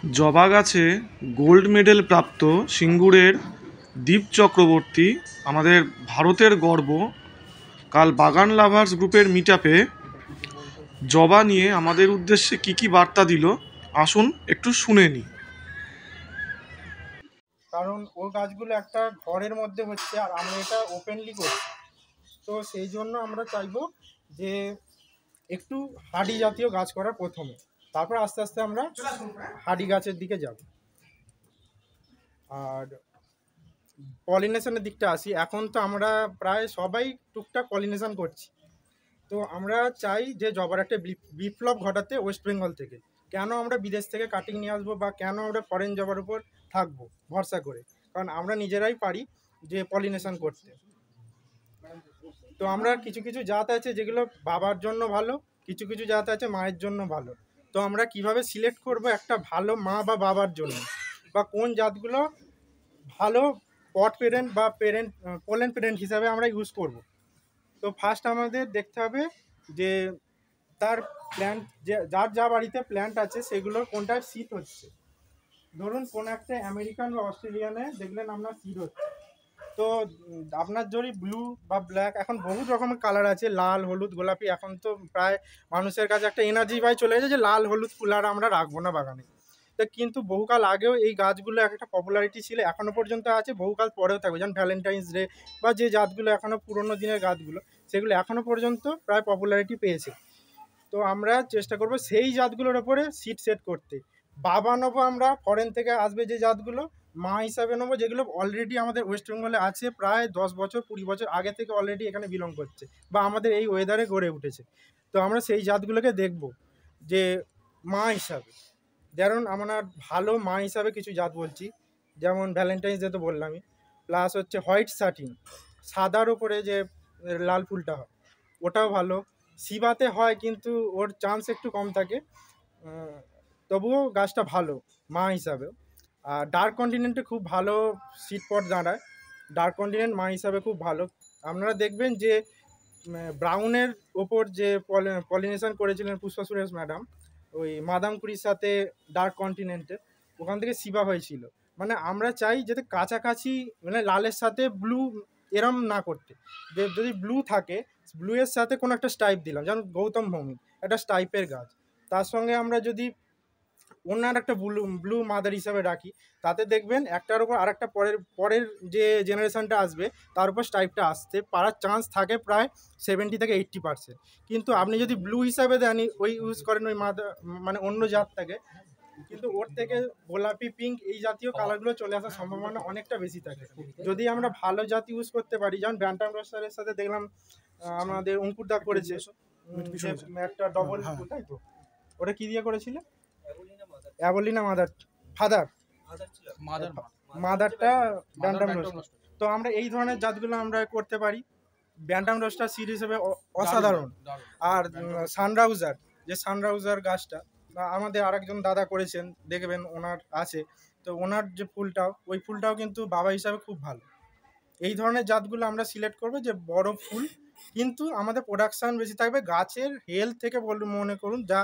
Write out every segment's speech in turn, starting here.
জবা গাছে gold medal প্রাপ্ত সিঙ্গুরের দীপ চক্রবর্তী আমাদের ভারতের গর্ব কাল বাগান লাভার্স গ্রুপের মিটআপে জবা নিয়ে আমাদের উদ্দেশ্যে কি কি বার্তা দিল আসুন একটু শুনে নিই। কারণ ওর গাছগুলো একটা ঘরের মধ্যে হচ্ছে আর আমরা এটা ওপেনলি করছি। তো সেই জন্য আমরা চাইবো যে একটু হাডি জাতীয় গাছ করা প্রথমে, তারপর আস্তে আস্তে আমরা হাডি গাছের দিকে যাব। আর পলিনেশনের দিকটা আসি, এখন তো আমরা প্রায় সবাই টুকটাক পলিনেশন করছি। তো আমরা চাই যে জবার একটা বিপ্লব ঘটাতে ওয়েস্ট বেঙ্গল থেকে। কেন আমরা বিদেশ থেকে কাটিং নিয়ে আসবো বা কেন আমরা ফরেন জবার উপর থাকবো ভরসা করে? কারণ আমরা নিজেরাই পারি যে পলিনেশন করতে। তো আমরা কিছু কিছু জাত আছে যেগুলো বাবার জন্য ভালো, কিছু কিছু জাত আছে মায়ের জন্য ভালো। তো আমরা কিভাবে সিলেক্ট করব একটা ভালো মা বা বাবার জন্য, বা কোন জাতগুলো ভালো পট পেরেন্ট বা পোলেন পেরেন্ট হিসাবে আমরা ইউজ করব। তো ফার্স্ট আমাদের দেখতে হবে যে তার প্ল্যান্ট, যে যার যা বাড়িতে প্ল্যান্ট আছে সেগুলোর কোনটার শীত হচ্ছে। ধরুন কোনো একটা আমেরিকান বা অস্ট্রেলিয়ানে দেখলেন আপনার শীত হচ্ছে, তো আপনার যদি ব্লু বা ব্ল্যাক, এখন বহু রকমের কালার আছে, লাল, হলুদ, গোলাপি। এখন তো প্রায় মানুষের কাছে একটা এনার্জি পাই চলে গেছে যে লাল হলুদ ফুল আর আমরা রাখবো না বাগানে। তো কিন্তু বহুকাল আগেও এই গাছগুলো একটা পপুলারিটি ছিল, এখনো পর্যন্ত আছে, বহুকাল পরেও থাকবে। যেমন ভ্যালেন্টাইন্স ডে বা যে জাতগুলো এখনো পুরোনো দিনের গাছগুলো, সেগুলো এখনো পর্যন্ত প্রায় পপুলারিটি পেয়েছে। তো আমরা চেষ্টা করব সেই জাতগুলোর ওপরে সিট সেট করতে। বাবা নেবো আমরা ফরেন থেকে আসবে যে জাতগুলো, মা হিসাবে নেবো যেগুলো অলরেডি আমাদের ওয়েস্ট বেঙ্গলে আছে, প্রায় 10 বছর 20 বছর আগে থেকে অলরেডি এখানে বিলং করছে বা আমাদের এই ওয়েদারে গড়ে উঠেছে। তো আমরা সেই জাতগুলোকে দেখব যে মা হিসাবে। যেমন আমরা ভালো মা হিসাবে কিছু জাত বলছি, যেমন ভ্যালেন্টাইন্স ডে তো বললামই, প্লাস হচ্ছে হোয়াইট সাটিন, সাদার ওপরে যে লাল ফুলটা হয় ওটাও ভালো। শিবাতে হয় কিন্তু ওর চান্স একটু কম থাকে, তবুও গাছটা ভালো মা হিসাবেও। আর ডার্ক কন্টিনেন্টে খুব ভালো সিড পট দাঁড়ায়, ডার্ক কন্টিনেন্ট মা হিসাবে খুব ভালো। আপনারা দেখবেন যে ব্রাউনের ওপর যে পলিনেশন করেছিলেন পুষ্পা সুরেশ ম্যাডাম ওই মাদামকুড়ির সাথে ডার্ক কন্টিনেন্টে, ওখান থেকে শিবা হয়েছিল। মানে আমরা চাই যাতে কাছাকাছি, মানে লালের সাথে ব্লু এরম না করতে, যে যদি ব্লু থাকে ব্লু এর সাথে কোনো একটা স্টাইপ দিলাম, যেমন গৌতম ভৌমিক একটা স্টাইপের গাছ, তার সঙ্গে আমরা যদি অন্য একটা ব্লু ব্লু মাদার হিসাবে রাখি, তাতে দেখবেন একটার উপর আর একটা পরের পরের যে জেনারেশনটা আসবে তার উপর স্টাইপটা আসতে পারার চান্স থাকে প্রায় 70 থেকে 80%। কিন্তু আপনি যদি ব্লু হিসাবে দেন, ওই ইউজ করেন ওই মাদার, মানে অন্য জাতটাকে, কিন্তু ওর থেকে গোলাপি, পিঙ্ক এই জাতীয় কালারগুলো চলে আসার সম্ভাবনা অনেকটা বেশি থাকে যদি আমরা ভালো জাত ইউজ করতে পারি। যেমন ব্যান্টাম রোস্টারের সাথে দেখলাম আমাদের অঙ্কুর দা করেছে একটা ডবল, তাই তো? ওটা কি দিয়ে করেছিল? অ্যাবলিনা মাদার, ফাদার, মাদারটা ব্যান্টাম রোস্টার। তো আমরা এই ধরনের জাতগুলো আমরা করতে পারি। ব্যান্টাম রোস্টার সিড হিসেবে অসাধারণ। আর সানরাউজার, যে সানরাউজার গাছটা আমাদের আরেকজন দাদা করেছেন, দেখবেন ওনার আছে, তো ওনার যে ফুলটাও, ওই ফুলটাও কিন্তু বাবা হিসাবে খুব ভালো। এই ধরনের জাতগুলো আমরা সিলেক্ট করবো যে বড় ফুল, কিন্তু আমাদের প্রোডাকশান বেশি থাকবে, গাছের হেলথ থেকে মনে করুন যা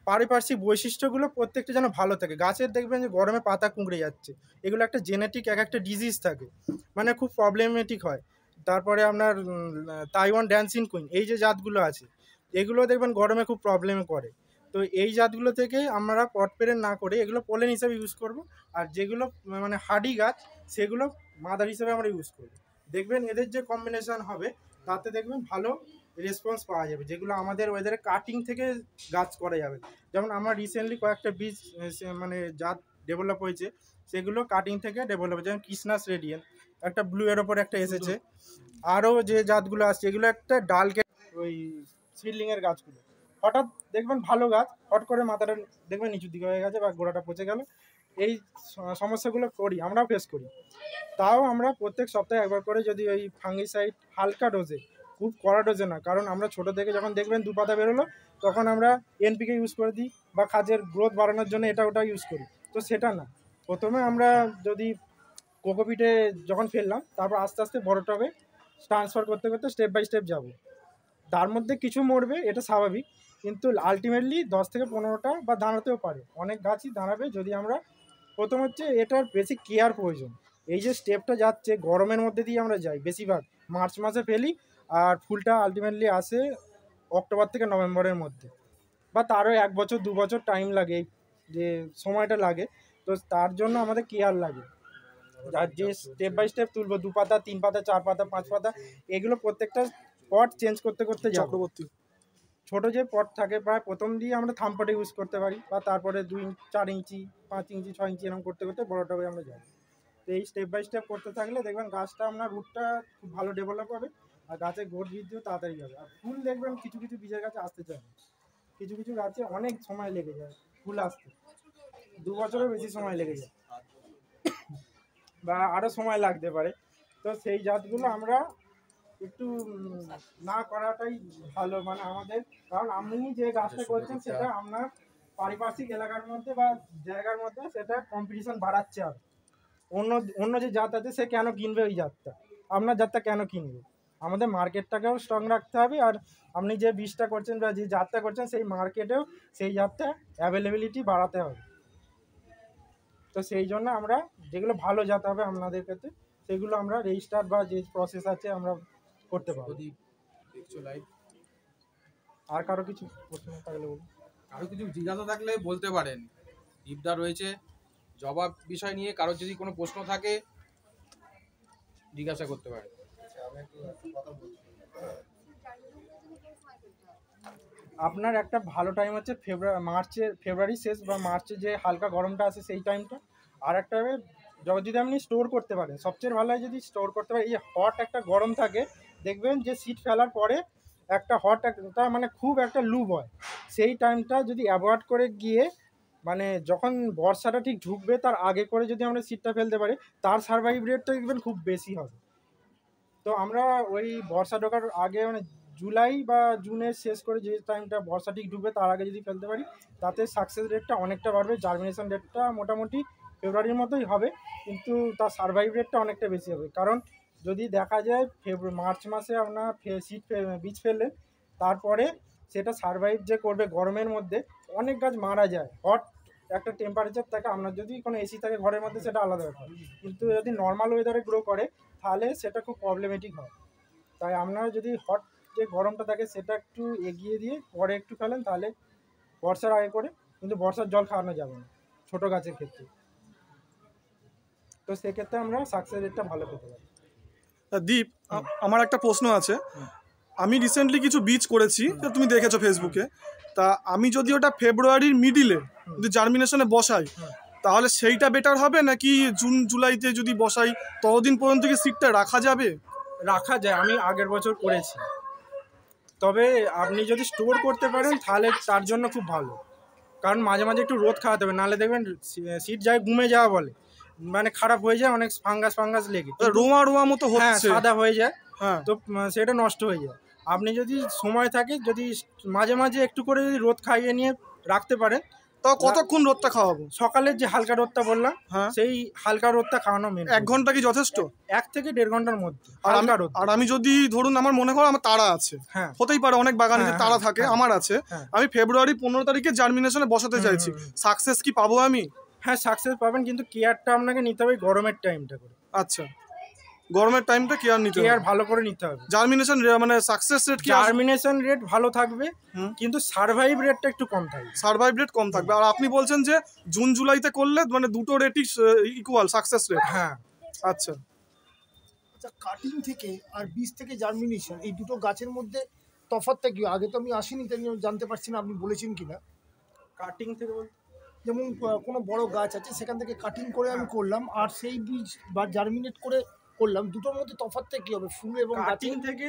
পারিপার্শ্বিক বৈশিষ্ট্যগুলো প্রত্যেকটা যেন ভালো থাকে। গাছের দেখবেন যে গরমে পাতা কুঁকড়ে যাচ্ছে, এগুলো একটা জেনেটিক এক একটা ডিজিজ থাকে, মানে খুব প্রবলেমেটিক হয়। তারপরে আপনার তাইওয়ান ড্যান্সিং কুইন, এই যে জাতগুলো আছে এগুলো দেখবেন গরমে খুব প্রবলেমে করে। তো এই জাতগুলো থেকে আমরা পট পেরেন না করে এগুলো পোলেন হিসাবে ইউজ করব। আর যেগুলো মানে হার্ডি গাছ সেগুলো মাদার হিসাবে আমরা ইউজ করব। দেখবেন এদের যে কম্বিনেশন হবে তাতে দেখবেন ভালো রেসপন্স পাওয়া যাবে, যেগুলো আমাদের ওয়েদারে কাটিং থেকে গাছ করা যাবে। যেমন আমার রিসেন্টলি কয়েকটা বীজ মানে জাত ডেভেলপ হয়েছে, সেগুলো কাটিং থেকে ডেভেলপ হয়েছে। যেমন কৃষ্ণাস রেডিয়েন্ট একটা ব্লু এর ওপর একটা এসেছে, আরও যে জাতগুলো আসছে এগুলো একটা ডালকে ওই সিডলিংয়ের গাছগুলো হঠাৎ দেখবেন ভালো গাছ, হট করে মাথাটা দেখবেন নিচুর দিকে হয়ে গেছে বা গোড়াটা পচে গেল। এই সমস্যাগুলো করি, আমরাও ফেস করি। তাও আমরা প্রত্যেক সপ্তাহে একবার করে যদি ওই ফাঙ্গিসাইড হালকা ডোজে, খুব কড়া ডোজে না, কারণ আমরা ছোটো থেকে যখন দেখবেন দু পাতা বেরোলো তখন আমরা এনপিকে ইউজ করে দিই বা কাজের গ্রোথ বাড়ানোর জন্য এটা ওটা ইউজ করি। তো সেটা না, প্রথমে আমরা যদি কোকোপিটে যখন ফেললাম তারপর আস্তে আস্তে বড় টবে ট্রান্সফার করতে করতে স্টেপ বাই স্টেপ যাব। তার মধ্যে কিছু মরবে, এটা স্বাভাবিক, কিন্তু আলটিমেটলি 10 থেকে 15টা বা দাঁড়াতেও পারে, অনেক গাছই দাঁড়াবে যদি আমরা প্রথম হচ্ছে এটার বেশি কেয়ার প্রয়োজন। এই যে স্টেপটা যাচ্ছে গরমের মধ্যে দিয়ে আমরা যাই বেশিরভাগ, মার্চ মাসে ফেলি আর ফুলটা আলটিমেটলি আসে অক্টোবর থেকে নভেম্বরের মধ্যে, বা তারও 1 বছর 2 বছর টাইম লাগে, যে সময়টা লাগে। তো তার জন্য আমাদের কেয়ার লাগে, আর যে স্টেপ বাই স্টেপ তুলবো 2 পাতা 3 পাতা 4 পাতা 5 পাতা, এগুলো প্রত্যেকটা পট চেঞ্জ করতে করতে যাবো। চক্রবর্তী ছোটো যে পট থাকে প্রায় প্রথম দিয়ে আমরা থাম পটে ইউজ করতে পারি, বা তারপরে 4 ইঞ্চি 5 ইঞ্চি 6 ইঞ্চি এরকম করতে করতে বড়োটা হয়ে আমরা যাই। তো এই স্টেপ বাই স্টেপ করতে থাকলে দেখবেন গাছটা আপনার রুটটা খুব ভালো ডেভেলপ হবে, আর গাছের গ্রোথ বৃদ্ধিও তাড়াতাড়ি হবে। আর ফুল দেখবেন কিছু কিছু বীজের গাছে আসতে চায় না, কিছু কিছু গাছে অনেক সময় লেগে যায় ফুল আসতে, 2 বছরের বেশি সময় লেগে যায় বা আরও সময় লাগতে পারে। তো সেই জাতগুলো আমরা একটু না করাটাই ভালো, মানে আমাদের, কারণ আপনি যে গাছটা করছেন সেটা আপনার পারিপার্শ্বিক এলাকার মধ্যে বা জায়গার মধ্যে সেটা কম্পিটিশন বাড়াচ্ছে। আর অন্য অন্য যে জাত আছে সে কেন কিনবে ওই জাতটা, আপনার জাতটা কেন কিনবে? আমাদের মার্কেটটাকেও স্ট্রং রাখতে হবে, আর আপনি যে বীজটা করছেন বা যে জাতটা করছেন সেই মার্কেটেও সেই জাতটা অ্যাভেলেবিলিটি বাড়াতে হবে। তো সেই জন্য আমরা যেগুলো ভালো জাত হবে আপনাদের ক্ষেত্রে সেগুলো আমরা রেজিস্টার বা যে প্রসেস আছে আমরা করতে পারবো। দেখছো লাইভ, আর কারো কিছু প্রশ্ন থাকলে বলুন। কারো কিছু জিজ্ঞাসা থাকলে বলতে পারেন, দীপদা রয়েছে, জবাব বিষয় নিয়ে কারোর যদি কোনো প্রশ্ন থাকে জিজ্ঞাসা করতে পারেন। আপনার একটা ভালো টাইম হচ্ছে ফেব্রুয়ারি শেষ বা মার্চে যে হালকা গরমটা আসে সেই টাইমটা। আর একটা যদি আপনি স্টোর করতে পারেন সবচেয়ে ভালো হয়, যদি স্টোর করতে পারেন। এই হট একটা গরম থাকে দেখবেন যে সিড ফেলার পরে একটা হট একটা মানে খুব একটা লুপ হয়, সেই টাইমটা যদি অ্যাভয়েড করে গিয়ে মানে যখন বর্ষাটা ঠিক ঢুকবে তার আগে করে যদি আমরা সিডটা ফেলতে পারি তার সারভাইভ রেটটা দেখবেন খুব বেশি হবে। তো আমরা ওই বর্ষা ঢোকার আগে মানে জুলাই বা জুনের শেষ করে যে টাইমটা বর্ষা ঠিক ঢুকবে তার আগে যদি ফেলতে পারি তাতে সাকসেস রেটটা অনেকটা বাড়বে। জার্মিনেশন রেটটা মোটামুটি ফেব্রুয়ারির মতোই হবে, কিন্তু তার সারভাইভ রেটটা অনেকটা বেশি হবে। কারণ যদি দেখা যায় মার্চ মাসে আপনার বীজ ফেললেন, তারপরে সেটা সারভাইভ যে করবে গরমের মধ্যে অনেক গাছ মারা যায়। হট একটা টেম্পারেচার থাকে, আপনার যদি কোনো এসি থাকে ঘরের মধ্যে সেটা আলাদা ব্যাপার, কিন্তু যদি নর্মাল ওয়েদারে গ্রো করে তাহলে সেটা খুব প্রবলেমেটিক হয়। তাই আপনারা যদি হট যে গরমটা থাকে সেটা একটু এগিয়ে দিয়ে পরে একটু ফেলেন তাহলে বর্ষার আগে করে, কিন্তু বর্ষার জল খাওয়ানো যাবে না ছোটো গাছের ক্ষেত্রে। তো সেক্ষেত্রে আমরা সাকসেস রেটটা ভালো পেতে পারি। দীপ, আমার একটা প্রশ্ন আছে। আমি রিসেন্টলি কিছু বীজ করেছি, তুমি দেখেছো ফেসবুকে। তা আমি যদি ওটা ফেব্রুয়ারির মিডিলে যদি জার্মিনেশনে বসাই তাহলে সেইটা বেটার হবে নাকি জুন জুলাইতে যদি বসাই ততদিন পর্যন্ত কি সিডটা রাখা যাবে? রাখা যায়, আমি আগের বছর করেছি। তবে আপনি যদি স্টোর করতে পারেন তাহলে তার জন্য খুব ভালো, কারণ মাঝে মাঝে একটু রোদ খাওয়াতে হবে, নাহলে দেখবেন সিড যায় গুমে যাওয়া বলে, মানে খারাপ হয়ে যায়, অনেক ফাঙ্গাস লেগে রোয়া রোয়া মতো হ্যাঁ হচ্ছে, সাদা হয়ে যায়, হ্যাঁ তো সেটা নষ্ট হয়ে যায়। আপনি যদি সময় থাকে যদি মাঝে মাঝে একটু করে যদি রোদ খাইয়ে নিয়ে রাখতে পারেন। তাও কতক্ষণ রোদটা খাওয়াবো? সকালের যে হালকা রোদটা বললাম, হ্যাঁ সেই হালকা রোদটা খাওয়ানো মেন। 1 ঘন্টা কি যথেষ্ট? 1 থেকে 1.5 ঘন্টার মধ্যে আর হালকা রোদ। আর আমি যদি ধরুন আমার মনে করো আমার তারা আছে, হ্যাঁ হতেই পারে অনেক বাগানে যে তারা থাকে, আমার আছে, আমি ফেব্রুয়ারি 15 তারিখে জার্মিনেশনে বসাতে চাইছি, সাকসেস কি পাবো আমি? হ্যাঁ সাকসেস পাবেন, কিন্তু কেয়ারটা আপনাকে নিতে হবে গরমের টাইমটা করে। আচ্ছা, গরমের টাইমটা কেয়ার নিতে হবে, কেয়ার ভালো করে নিতে হবে। জার্মিনেশন মানে সাকসেস রেট কি? জার্মিনেশন রেট ভালো থাকবে, কিন্তু সারভাইভ রেটটা একটু কম থাকবে। সারভাইভ রেট কম থাকবে। আর আপনি বলছেন যে জুন জুলাইতে করলে মানে দুটো রেটই ইকুয়াল সাকসেস রেট? হ্যাঁ। আচ্ছা আচ্ছা, কাটিং থেকে আর বীজ থেকে জার্মিনেশন এই দুটো গাছের মধ্যে তফাৎটা কি? আগে তো আমি আসিনি, তাই জন্য জানতে পারছি না আপনি বলেছেন কিনা। কাটিং থেকে যেমন কোনো বড় গাছ আছে সেখান থেকে কাটিং করে আমি করলাম, আর সেই বীজ বা জার্মিনেট করে করলাম, দুটোর মধ্যে তফাৎটা কি হবে ফুল এবং কাটিং থেকে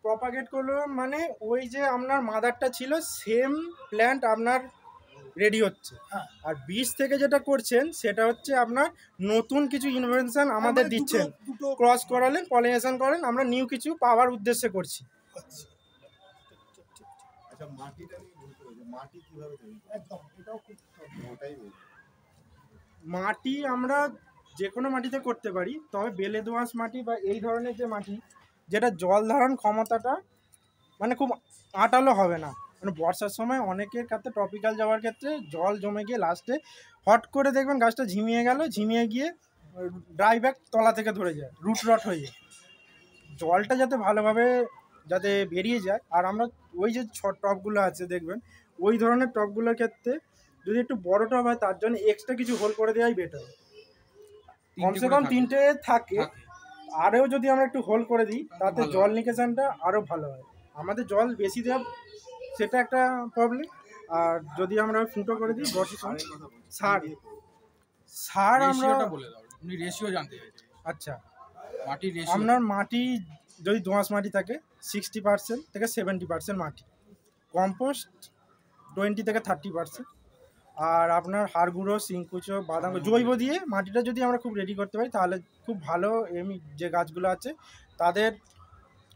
প্রপাগেট করলো মানে ওই যে আপনার মাদারটা ছিল সেম প্ল্যান্ট আপনার রেডি হচ্ছে, আর বীজ থেকে যেটা করছেন সেটা হচ্ছে আপনার নতুন কিছু ইনভেনশন আমাদের দিচ্ছেন, দুটো ক্রস করালেন, পলিনেশন করেন, আমরা নিউ কিছু পাওয়ার উদ্দেশ্যে করছি। আচ্ছা, মাটিটা নিয়ে বলতে হবে, মাটি কিভাবে তৈরি করে? একদম, এটাও খুব ওটাই বলছি। মাটি আমরা যে কোনো মাটিতে করতে পারি, তবে বেলে দোআঁশ মাটি বা এই ধরনের যে মাটি যেটা জল ধারণ ক্ষমতাটা মানে খুব আঁটালো হবে না, মানে বর্ষার সময় অনেকের ক্ষেত্রে ট্রপিক্যাল যাওয়ার ক্ষেত্রে জল জমে গিয়ে লাস্টে হট করে দেখবেন গাছটা ঝিমিয়ে গেল, ঝিমিয়ে গিয়ে ড্রাই ব্যাক তলা থেকে ধরে যায়, রুট রট হয়ে যায়। জলটা যাতে ভালোভাবে যাতে বেরিয়ে যায়, আর আমরা ওই যে টবগুলো আছে দেখবেন ওই ধরনের টবগুলোর ক্ষেত্রে যদি একটু বড় টব হয় তার জন্য এক্সট্রা কিছু হোল করে দেওয়াই বেটার, কমসে কম 3টে থাকে। আরও যদি আমরা একটু হোল করে দিই তাতে জল নিকেশনটা আরও ভালো হয়। আমাদের জল বেশি দেওয়া সেটা একটা প্রবলেম, আর যদি আমরা ফুটো করে দিই বর্ষার সময় সার আমরা রেশিওটা বলে দাও, আপনি রেশিও জানতে চাইছেন। আচ্ছা, মাটির রেশিও আপনার মাটি যদি দোআঁশ মাটি থাকে 60% থেকে 70% মাটি, কম্পোস্ট 20 থেকে 30%, আর আপনার হাড় গুঁড়ো, সিংকুচো, বাদাম জৈব দিয়ে মাটিটা যদি আমরা খুব রেডি করতে পারি তাহলে খুব ভালো এমনি যে গাছগুলো আছে তাদের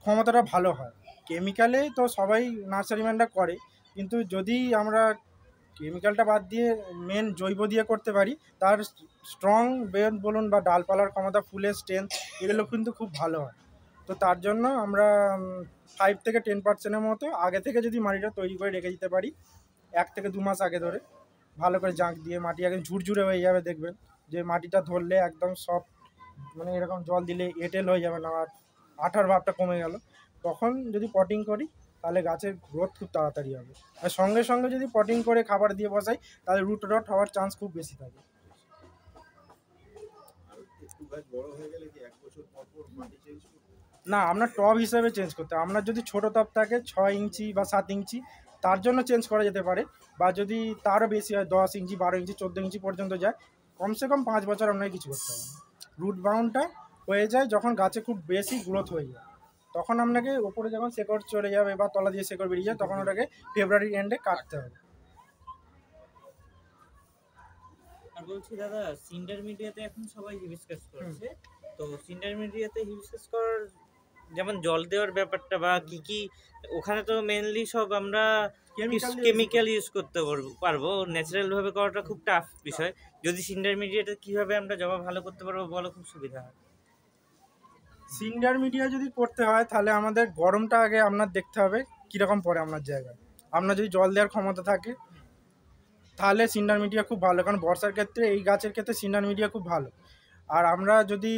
ক্ষমতাটা ভালো হয়। কেমিক্যালে তো সবাই নার্সারিম্যানরা করে, কিন্তু যদি আমরা কেমিক্যালটা বাদ দিয়ে মেন জৈব দিয়ে করতে পারি তার স্ট্রং বেল বলুন বা ডালপালার ক্ষমতা, ফুলের স্ট্রেংথ এগুলো কিন্তু খুব ভালো হয়। তো তার জন্য আমরা 5 থেকে 10%-এর মতো আগে থেকে যদি মাটিটা তৈরি করে রেখে দিতে পারি 1 থেকে 2 মাস আগে ধরে, ভালো করে জাঁক দিয়ে মাটি একদম ঝুরঝুরে হয়ে যাবে, দেখবেন যে মাটিটা ধরলে একদম সফট, মানে এরকম জল দিলে এঁটেল হয়ে যাবে না, আর আঠার ভাবটা কমে গেল, তখন যদি পটিং করি তাহলে গাছের গ্রোথ খুব তাড়াতাড়ি হবে। আর সঙ্গে সঙ্গে যদি পটিং করে খাবার দিয়ে বসাই তাহলে রুট রট হওয়ার চান্স খুব বেশি থাকে। আর একটু গাছ বড় হয়ে গেলে কি 1 বছর পর পর মাটি চেঞ্জ করতে? না, আপনার টব হিসাবে চেঞ্জ করতে হবে। আপনার যদি ছোটো টব থাকে 6 ইঞ্চি বা 7 ইঞ্চি তার জন্য চেঞ্জ করা যেতে পারে, বা যদি তারও বেশি হয় 10 ইঞ্চি, 12 ইঞ্চি, 14 ইঞ্চি পর্যন্ত যায়, কমসে কম 5 বছর আপনাকে কিছু করতে হবে। রুট বাউন্ডটা হয়ে যায় যখন গাছে খুব বেশি গ্রোথ হয়ে যায়, তখন আপনাকে ওপরে যখন শেকড় চলে যাবে বা তলা দিয়ে শেকড় বেরিয়ে যায় তখন ওটাকে ফেব্রুয়ারির এন্ডে কাটতে হবে। আর বলছি দাদা, সিন্ডার মিডিয়াতে এখন সবাই হিবিস্কাস করছে, তো সিন্ডার মিডিয়াতে হিবিস্কাস করার যেমন জল দেওয়ার ব্যাপারটা বা কি কি, ওখানে তো মেইনলি সব আমরা কেমিক্যাল ইউজ করতে পারবো, ন্যাচারাল ভাবে করাটা খুব টাফ বিষয়। যদি সিন্ডার মিডিয়াতে কিভাবে আমরা জবা ভালো করতে পারবো বলো, খুব সুবিধা হয়। সিন্ডার মিডিয়া যদি করতে হয় তাহলে আমাদের গরমটা আগে আপনার দেখতে হবে কীরকম পড়ে আপনার জায়গায়। আপনার যদি জল দেওয়ার ক্ষমতা থাকে তাহলে সিন্ডার মিডিয়া খুব ভালো, কারণ বর্ষার ক্ষেত্রে এই গাছের ক্ষেত্রে সিন্ডার মিডিয়া খুব ভালো। আর আমরা যদি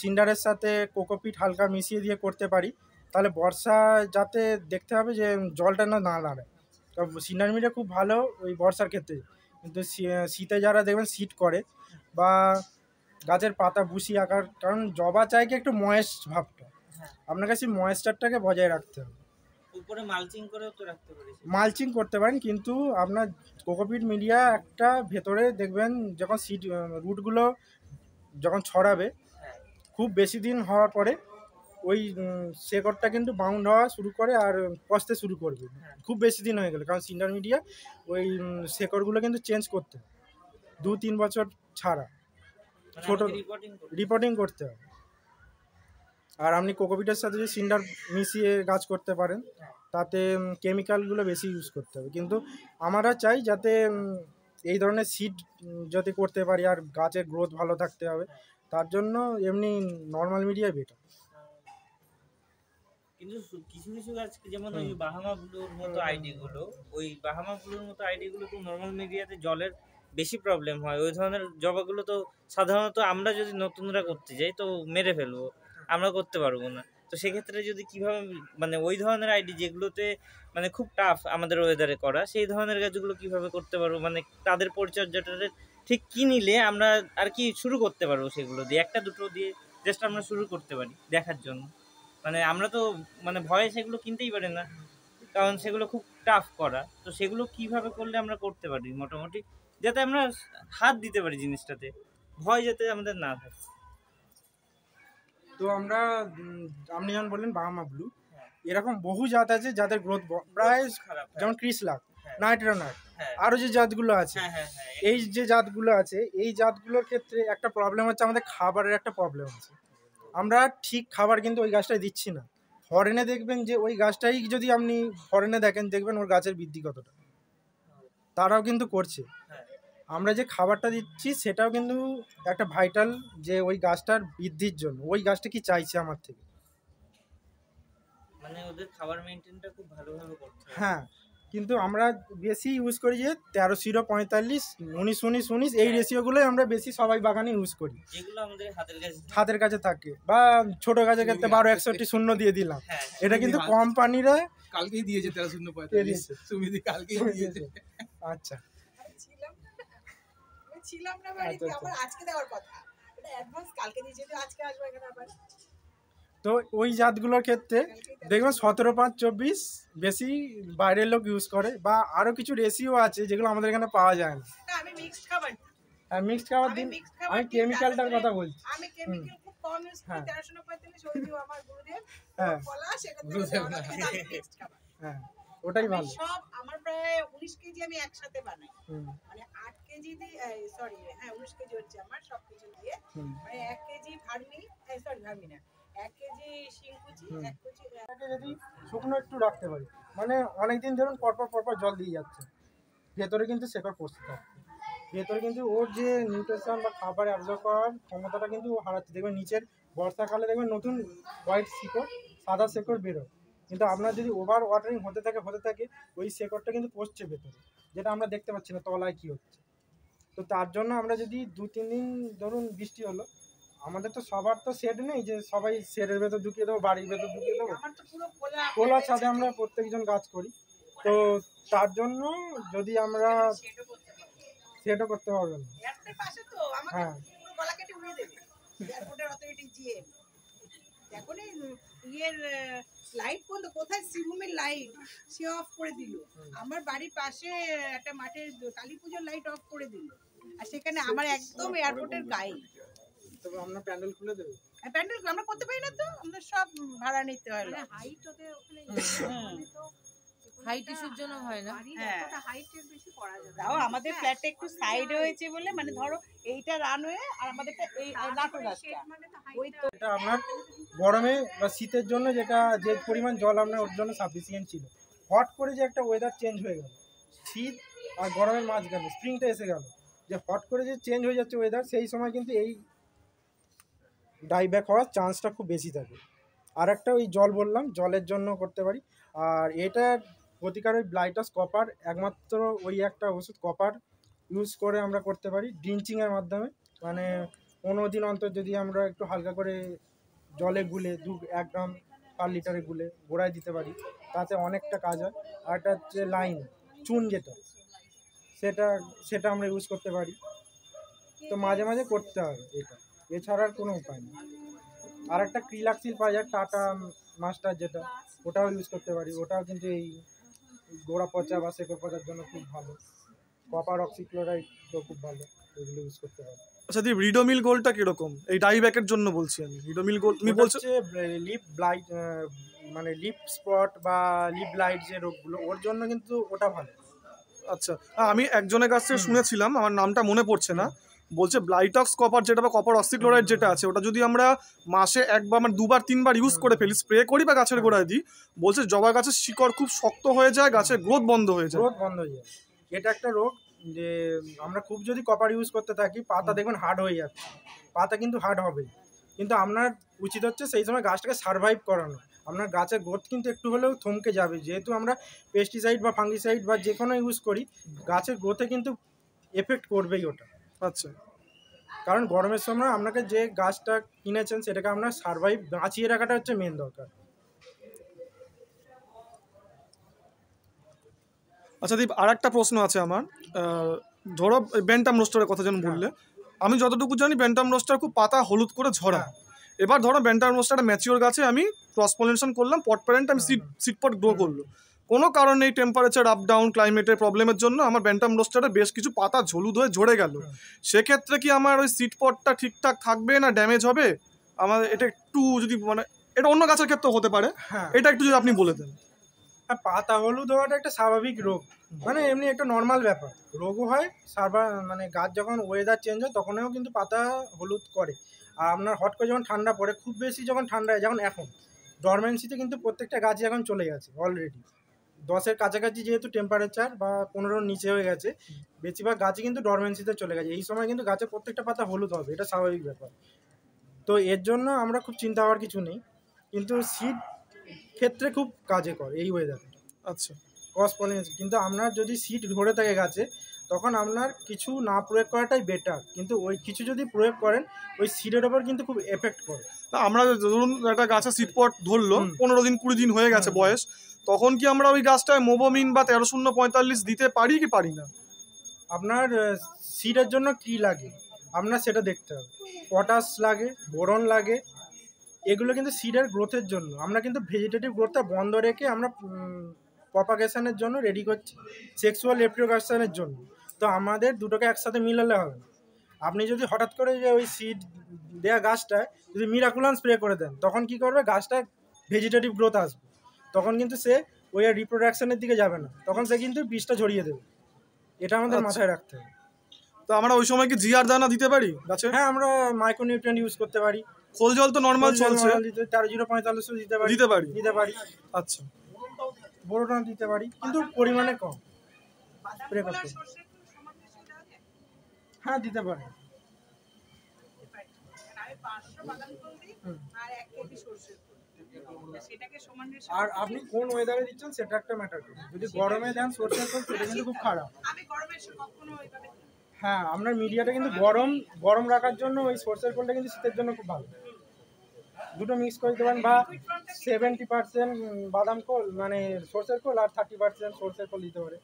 সিন্ডারের সাথে কোকোপিট হালকা মিশিয়ে দিয়ে করতে পারি তাহলে বর্ষা যাতে দেখতে হবে যে জলটা না দাঁড়ায়। তো সিন্ডার মিডিয়া খুব ভালো ওই বর্ষার ক্ষেত্রে, কিন্তু শীতে যারা দেখবেন শীত করে বা গাছের পাতা বুশি আকার, কারণ জবা চাইকে একটু ময়েস্ট ভাবটা, আপনাকে সেই ময়েশ্চারটাকে বজায় রাখতে হবে। উপরে মালচিং করেও তো রাখতে পারি। মালচিং করতে পারেন, কিন্তু আপনার কোকোপিট মিডিয়া একটা ভেতরে দেখবেন যখন সিড রুটগুলো যখন ছড়াবে খুব বেশি দিন হওয়ার পরে ওই শেকড়টা কিন্তু বাউন্ড হওয়া শুরু করে আর পচতে শুরু করবে খুব বেশি দিন হয়ে গেলে, কারণ সিন্ডার মিডিয়া ওই শেকড়গুলো কিন্তু চেঞ্জ করতে হয় 2-3 বছর ছাড়া, ছোট রিপোর্টিং করতে হবে। আর আপনি কোকোপিটের সাথে যদি সিন্ডার মিশিয়ে গাছ করতে পারেন তাতে কেমিক্যালগুলো বেশি ইউজ করতে হবে, কিন্তু আমরা চাই যাতে এই ধরনের সিড যাতে করতে পারি আর গাছের গ্রোথ ভালো থাকতে হবে, তার জন্য এমনি নর্মাল মিডিয়াই বেটার। কিন্তু কিছু কিছু গাছ যেমন ওই বাহামা ব্লুর মতো আইডিগুলো, ওই বাহামা ব্লুর মতো আইডিগুলো তো নর্মাল মিডিয়াতে জলের বেশি প্রবলেম হয়। ওই ধরনের জবাগুলো তো সাধারণত আমরা যদি নতুনরা করতে যাই তো মেরে ফেলবো, আমরা করতে পারবো না। তো সেক্ষেত্রে যদি কিভাবে মানে ওই ধরনের আইডি যেগুলোতে মানে খুব টাফ আমাদের ওয়েদারে করা, সেই ধরনের গাছগুলো কিভাবে করতে পারবো, মানে তাদের পরিচর্যাটা ঠিক কি নিলে আমরা আর কি শুরু করতে পারবো সেগুলো দিয়ে, একটা দুটো দিয়ে জাস্ট আমরা শুরু করতে পারি দেখার জন্য। মানে আমরা তো মানে ভয়ে সেগুলো কিনতেই পারি না, কারণ সেগুলো খুব টাফ করা। তো সেগুলো কিভাবে করলে আমরা করতে পারি মোটামুটি, যাতে আমরা হাত দিতে পারি জিনিসটাতে, ভয় যাতে আমাদের না থাকে। তো আমরা আপনি যেমন বললেন বাহামা ব্লু, এরকম বহু জাত আছে যাদের গ্রোথ প্রায় খারাপ, যেমন ক্রিসলাক, নাইট্রোনাট, হ্যাঁ আরও যে জাতগুলো আছে, হ্যাঁ হ্যাঁ হ্যাঁ এই যে জাতগুলো আছে এই জাতগুলোর ক্ষেত্রে একটা প্রবলেম হচ্ছে আমাদের খাবারের একটা প্রবলেম আছে। আমরা ঠিক খাবার কিন্তু ওই গাছটায় দিচ্ছি না। ফরেনে দেখবেন যে ওই গাছটাই যদি আপনি ফরেনে দেখেন দেখবেন ওর গাছের বৃদ্ধি কতটা, তারাও কিন্তু করছে। আমরা যে খাবারটা দিচ্ছি সেটাও কিন্তু একটা ভাইটাল, যে ওই গাছটার বৃদ্ধির জন্য ওই গাছটা কি চাইছে আমার থেকে। মানে ওদের খাবার মেইনটেইনটা খুব ভালোভাবে করতে হবে। হ্যাঁ, কিন্তু আমরা বেশি ইউজ করি যে 13-0-45, 19-19-19 এই রেশিওগুলোই আমরা বেশি সবাই বাগানে ইউজ করি, যেগুলো আমাদের হাতের কাছে থাকে। বা ছোট গাছের ক্ষেত্রে 12-61-0 দিয়ে দিলাম। এটা কিন্তু কোম্পানিরা কালকেই দিয়েছে 13-0-45 সুমিদি কালকেই দিয়েছে। আচ্ছা ছিলাম না বাড়িতে, আবার আজকে দেওয়ার কথা, এটা অ্যাডভান্স কালকে দিয়ে যেতে আজকে আসবে এখানে আবার। তো ওই জাতগুলোর ক্ষেত্রে দেখবেন 17-5-24 বেশি বাইরের লোক ইউজ করে, বা আরো কিছু রেশিও আছে যেগুলো আমাদের এখানে পাওয়া যায় না। না আমি মিক্সড খাবার, আর মিক্সড খাবার দিন, আমি কেমিক্যালটার কথা বলছি। আমি কেমিক্যাল খুব কম ইউজ করি। 1345 ওই যে আমার গুরুদেব হ্যাঁ বলা, সেটা গুরুদেব না। মিক্সড খাবার। হ্যাঁ ওটাই ভালো। সব আমার প্রায় 19 কেজি আমি একসাথে বানাই, হুম, মানে 8 কেজি দিয়ে, সরি হ্যাঁ 19 কেজি হচ্ছে আমার সব কিছু দিয়ে, হুম। মানে 1 কেজি ভার্মি, সরি ভার্মি না, 1 কেজি শিংকুচি, 1 কেজি এটাকে যদি শুকনো একটু রাখতে পারি, মানে অনেকদিন ধরুন পরপর জল দিয়ে যাচ্ছে, ভেতরে কিন্তু শেকড় পড়তে থাকছে, ভেতরে কিন্তু ওর যে নিউট্রিশন বা খাবার অ্যাবজর্ব করার ক্ষমতাটা কিন্তু ও হারাচ্ছে। দেখবেন নিচের বর্ষাকালে দেখবেন নতুন হোয়াইট শিকড়, সাদা শেকড় বেরোয়, কিন্তু আপনার যদি ওভার ওয়াটারিং হতে থাকে ওই শেকড়টা কিন্তু পচছে ভেতরে, যেটা আমরা দেখতে পাচ্ছি না তলায় কী হচ্ছে। তো তার জন্য আমরা যদি 2-3 দিন ধরুন বৃষ্টি হলো, আমাদের তো সবার তো শেড নেই যে সবাই শেডের ভেতর ঢুকিয়ে দেবো, বাড়ির ভেতর ঢুকিয়ে দেবো। আমার তো পুরো খোলা খোলা ছাদে আমরা প্রত্যেকজন গাছ করি, তো তার জন্য যদি আমরা সেটা করতে পারবো না। এয়ারপোর্টের পাশে তো আমাকে হ্যাঁ পুরো গলা কেটে উড়িয়ে দেবে এয়ারপোর্টের অথরিটি জিএম। এখন এই ইয়ের লাইট বন্ধ, কোথায় শ্রীভূমির লাইট সে অফ করে দিল, আমার বাড়ির পাশে একটা মাঠের কালী পুজোর লাইট অফ করে দিল, আর সেখানে আমার একদম এয়ারপোর্টের গায়ে। তবে আমরা প্যান্ডেল খুলে দেবো, প্যান্ডেল আমরা করতে পারি না, তো আমরা সব ভাড়া নিতে হয়। হাইট ওদের ওখানে হাইট ইস্যুর জন্য হয় না। হ্যাঁ তাও আমাদের ফ্ল্যাটটা একটু সাইডে হয়েছে বলে, মানে ধরো এইটা রানওয়ে আর আমাদেরটা এই নাটোর রাস্তা, ওই তো এটা আপনার গরমে বা শীতের জন্য যে পরিমাণ জল আপনার ওর জন্য সাফিসিয়েন্ট ছিল, হট করে যে একটা ওয়েদার চেঞ্জ হয়ে গেল, শীত আর গরমের মাঝখানে স্প্রিংটা এসে গেল, যে হট করে যে চেঞ্জ হয়ে যাচ্ছে ওয়েদার, সেই সময় কিন্তু এই ডাইব্যাক হওয়ার চান্সটা খুব বেশি থাকে। আর একটা ওই জল বললাম, জলের জন্য করতে পারি। আর এটার প্রতিকার ওই ব্লাইটাস কপার, একমাত্র ওই একটা ওষুধ কপার ইউজ করে আমরা করতে পারি ড্রিঞ্চিংয়ের মাধ্যমে, মানে 15 দিন অন্তর যদি আমরা একটু হালকা করে জলে গুলে 1 গ্রাম পার লিটারে গুলে গোড়ায় দিতে পারি, তাতে অনেকটা কাজ হয়। আর একটা হচ্ছে লাইম চুন, সেটা আমরা ইউজ করতে পারি। তো মাঝে মাঝে করতে হবে এটা, এছাড়া আর কোনো উপায় নেই। আর একটা ক্রিলাক্সিল পাওয়া যায় টাটা মাস্টার, যেটা ওটাও ইউজ করতে পারি, ওটাও কিন্তু এই গোড়া পচা বা শেকড় পচার জন্য খুব ভালো। কপার অক্সিক্লোরাইডও খুব ভালো, এগুলো ইউজ করতে পারি। আচ্ছা দি রিডোমিল গোল্ডটা কিরকম? এই ডাইব্যাকের জন্য বলছি আমি। রিডোমিল গোল্ড তুমি বলছো লিপ ব্লাইট, মানে লিপ স্পট বা লিপ ব্লাইট যে রোগগুলো, ওর জন্য কিন্তু ওটা ভালো। আচ্ছা, আমি একজনের কাছ থেকে শুনেছিলাম, আমার নামটা মনে পড়ছে না, বলছে ব্লাইটক্স কপার যেটা বা কপার অক্সিক্লোরাইড যেটা আছে, ওটা যদি আমরা মাসে একবার মানে 2-3 ইউজ করে ফেলি, স্প্রে করি বা গাছের গোড়ায় দিই, বলছে জবা গাছের শিকড় খুব শক্ত হয়ে যায়, গাছের গ্রোথ বন্ধ হয়ে যায়। এটা একটা রোগ, যে আমরা খুব যদি কপার ইউজ করতে থাকি, পাতা দেখবেন হার্ড হয়ে যাচ্ছে, পাতা কিন্তু হার্ড হবে, কিন্তু আপনার উচিত হচ্ছে সেই সময় গাছটাকে সারভাইভ করানো। আপনার গাছের গ্রোথ কিন্তু একটু হলেও থমকে যাবে, যেহেতু আমরা পেস্টিসাইড বা ফাঙ্গিসাইড বা যে কোনো ইউজ করি, গাছের গ্রোথে কিন্তু এফেক্ট করবেই ওটা। আচ্ছা, কারণ গরমের সময় আপনাকে যে গাছটা কিনেছেন সেটাকে আপনার সারভাইভ বাঁচিয়ে রাখাটা হচ্ছে মেন দরকার। আচ্ছা দীপ, আর একটা প্রশ্ন আছে আমার। ধরো ব্যান্টাম রোস্টারের কথা যেন বললে, আমি যতটুকু জানি ব্যান্টাম রোস্টার খুব পাতা হলুদ করে ঝরা। এবার ধরো ব্যান্টাম রোস্টারটা ম্যাচিওর গাছে আমি ক্রস পলিনেশন করলাম, পট প্যারেন্ট আমি সিড পট গ্রো করলো, কোনো কারণে এই টেম্পারেচার আপ ডাউন ক্লাইমেটের প্রবলেমের জন্য আমার ব্যান্টাম রোস্টারে বেশ কিছু পাতা হলুদ হয়ে ঝরে গেল, সেক্ষেত্রে কি আমার ওই সিড পটটা ঠিকঠাক থাকবে না ড্যামেজ হবে? আমার এটা একটু যদি মানে, এটা অন্য গাছের ক্ষেত্রেও হতে পারে, এটা একটু যদি আপনি বলে দেন। পাতা হলুদ হওয়াটা একটা স্বাভাবিক রোগ, মানে এমনি একটা নর্মাল ব্যাপার, রোগও হয় মানে গাছ যখন ওয়েদার চেঞ্জ হয় তখনও কিন্তু পাতা হলুদ করে। আর আপনার হট করে যখন ঠান্ডা পড়ে, খুব বেশি যখন ঠান্ডা হয়, যেমন এখন ডরমেন্সিতে কিন্তু প্রত্যেকটা গাছই এখন চলে গেছে অলরেডি, 10-এর কাছাকাছি যেহেতু টেম্পারেচার বা 15-র নিচে হয়ে গেছে, বেশিরভাগ গাছই কিন্তু ডরমেন্সিতে চলে গেছে। এই সময় কিন্তু গাছের প্রত্যেকটা পাতা হলুদ হবে, এটা স্বাভাবিক ব্যাপার। তো এর জন্য আমরা খুব চিন্তা হওয়ার কিছু নেই, কিন্তু শীত ক্ষেত্রে খুব কাজে করে এই ওয়েদারে। আচ্ছা, ক্রস পলিনেশন। কিন্তু আপনার যদি সিড ধরে থাকে গাছে, তখন আপনার কিছু না প্রয়োগ করাটাই বেটার, কিন্তু ওই কিছু যদি প্রয়োগ করেন ওই সিডের ওপর কিন্তু খুব এফেক্ট করে। না, আমরা ধরুন একটা গাছে সিডপট ধরলো, 15 দিন 20 দিন হয়ে গেছে বয়স, তখন কি আমরা ওই গাছটায় মোবোমিন বা 13-0-45 দিতে পারি কি পারি না? আপনার সিডের জন্য কি লাগে আপনার সেটা দেখতে হবে। পটাশ লাগে, বোরন লাগে, এগুলো কিন্তু সিডের গ্রোথের জন্য। আমরা কিন্তু ভেজিটেটিভ গ্রোথটা বন্ধ রেখে আমরা প্রপাগেশনের জন্য রেডি করছি, সেক্সুয়াল রিপ্রোডাকশনের জন্য। তো আমাদের দুটোকে একসাথে মিলালে হবে না। আপনি যদি হঠাৎ করে যে ওই সিড দেওয়া গাছটায় যদি মিরাকুলাম স্প্রে করে দেন, তখন কি করবে, গাছটা ভেজিটেটিভ গ্রোথ আসবে, তখন কিন্তু সে ওই আর রিপ্রোডাকশনের দিকে যাবে না, তখন সে কিন্তু বীজটা ঝরিয়ে দেবে। এটা আমাদের মাথায় রাখতে হবে। তো আমরা ওই সময় কি জিআর দানা দিতে পারি গাছে? হ্যাঁ, আমরা মাইক্রোনিউট্রিয়েন্ট ইউজ করতে পারি। খোল জল তো নর্মাল চলছে, 13-0-45 দিতে পারি। আচ্ছা, বোরোটন দিতে পারি, কিন্তু পরিমাণে কম স্প্রে বাদাম করতে। খোলা সর্ষের ফুল সমান বেশি দেওয়া যায়? হ্যাঁ, দিতে পারে। আমি 500 বাদাম ফুল দিই আর 1 কেজি সর্ষের ফুল, সেটাকে সমান রেশিও। আর আপনি কোন ওয়েদারে দিচ্ছেন সেটা একটা ম্যাটার করে। যদি গরমে দেন সর্ষের ফুল, সেটা কিন্তু খুব খারাপ। আমি গরমে এসে কখনো ওইভাবে দিই না। হ্যাঁ, আপনার মিডিয়াটা কিন্তু গরম রাখার জন্য ওই সর্ষের ফুলটা কিন্তু শীতের জন্য খুব ভালো। দুটো মিক্স করে দিতে পারেন, বা 70% বাদাম খোল মানে সর্ষের খোল আর 30% সর্ষের খোল দিতে পারে।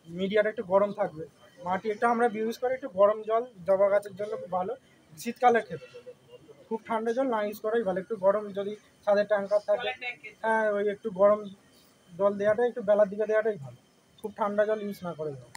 মিডিয়াটা একটু গরম থাকবে। মাটি একটু আমরা ইউজ করি একটু গরম জল, জবা গাছের জন্য খুব ভালো শীতকালের ক্ষেত্রে। খুব ঠান্ডা জল না ইউজ করাই ভালো। একটু গরম যদি ছাদের ট্যাঙ্কার থাকে, হ্যাঁ ওই একটু গরম জল দেওয়াটাই, একটু বেলার দিকে দেওয়াটাই ভালো। খুব ঠান্ডা জল ইউজ না করে ভালো।